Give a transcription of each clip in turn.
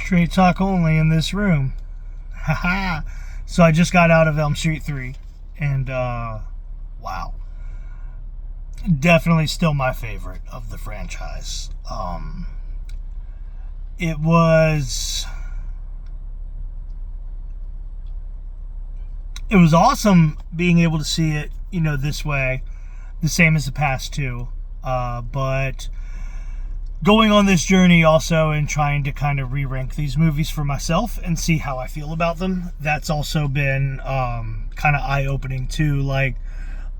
Straight talk only in this room. Haha. So I just got out of Elm Street 3. And, wow. Definitely still my favorite of the franchise. It was awesome being able to see it, this way. The same as the past two. But going on this journey also and trying to kind of re-rank these movies for myself and see how I feel about them, that's also been kind of eye-opening too. Like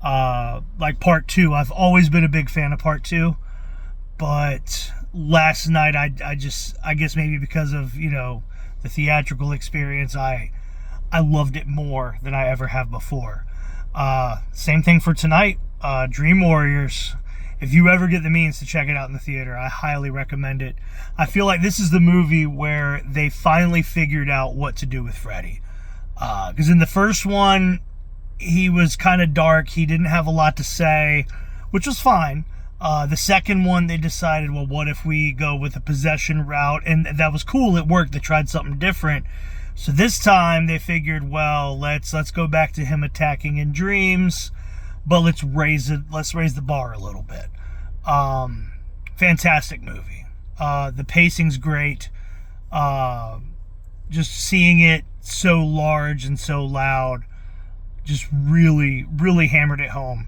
part 2, I've always been a big fan of part 2, but last night I guess maybe because of the theatrical experience, I loved it more than I ever have before. Same thing for tonight. Dream Warriors. If you ever get the means to check it out in the theater, I highly recommend it. I feel like this is the movie where they finally figured out what to do with Freddy. Because in the first one, he was kind of dark. He didn't have a lot to say, which was fine. The second one, they decided, well, what if we go with a possession route? And that was cool. It worked. They tried something different. So this time, they figured, well, let's go back to him attacking in dreams. But let's raise the bar a little bit. Fantastic movie. The pacing's great. Just seeing it so large and so loud just really, really hammered it home.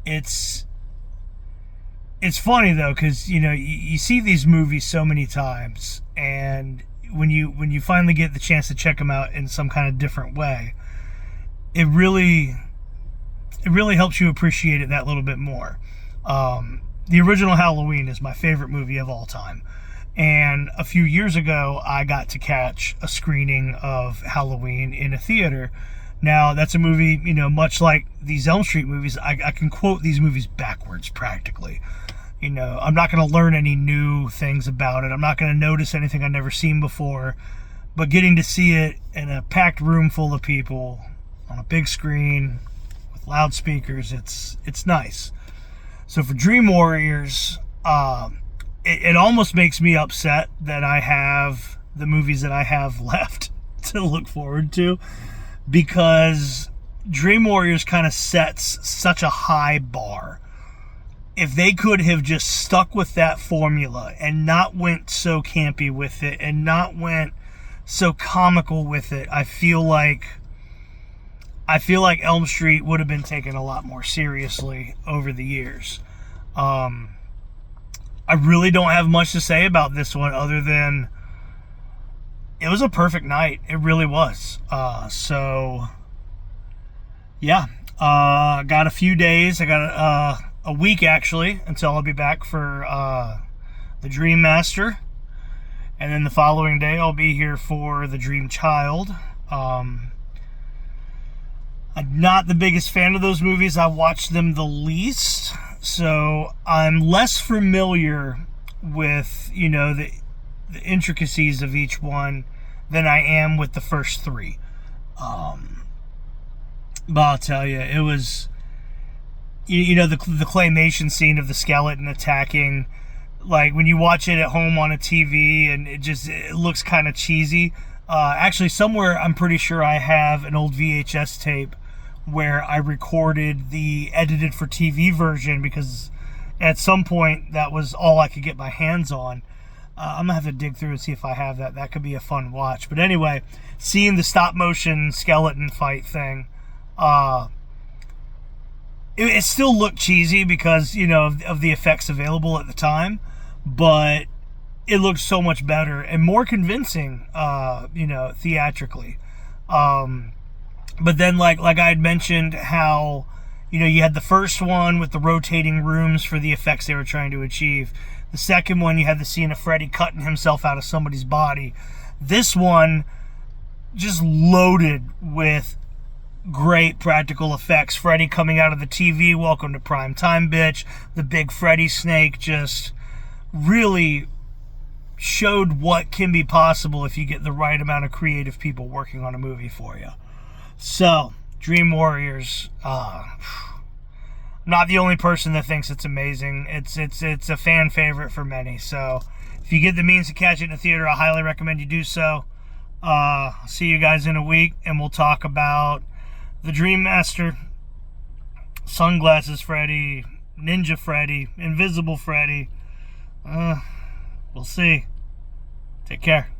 It's funny though, because you see these movies so many times, and when you finally get the chance to check them out in some kind of different way, it really helps you appreciate it that little bit more. The original Halloween is my favorite movie of all time. And a few years ago, I got to catch a screening of Halloween in a theater. Now, that's a movie, much like these Elm Street movies, I can quote these movies backwards practically. I'm not going to learn any new things about it. I'm not going to notice anything I've never seen before. But getting to see it in a packed room full of people, on a big screen with loudspeakers, it's nice. So for Dream Warriors, it almost makes me upset that I have the movies that I have left to look forward to, because Dream Warriors kind of sets such a high bar. If they could have just stuck with that formula and not went so campy with it and not went so comical with it, I feel like Elm Street would have been taken a lot more seriously over the years. I really don't have much to say about this one other than it was a perfect night. It really was. So, yeah. Got a few days. I got a week, actually, until I'll be back for the Dream Master. And then the following day, I'll be here for the Dream Child. I'm not the biggest fan of those movies. I watch them the least, so I'm less familiar with, the intricacies of each one than I am with the first three. But I'll tell you, it was, the claymation scene of the skeleton attacking, like when you watch it at home on a TV and it looks kind of cheesy. Actually, somewhere I'm pretty sure I have an old VHS tape where I recorded the edited for TV version, because at some point that was all I could get my hands on. I'm gonna have to dig through and see if I have that. That could be a fun watch. But anyway, seeing the stop motion skeleton fight thing, it still looked cheesy because of the effects available at the time, but it looked so much better and more convincing, theatrically. But then, like I had mentioned, how, you had the first one with the rotating rooms for the effects they were trying to achieve. The second one, you had the scene of Freddy cutting himself out of somebody's body. This one, just loaded with great practical effects. Freddy coming out of the TV, welcome to prime time, bitch. The big Freddy snake just really showed what can be possible if you get the right amount of creative people working on a movie for you. So, Dream Warriors, I'm not the only person that thinks it's amazing. It's a fan favorite for many. So, If you get the means to catch it in the theater, I highly recommend you do so. See you guys in a week, and we'll talk about the Dream Master, Sunglasses Freddy, Ninja Freddy, Invisible Freddy. We'll see. Take care.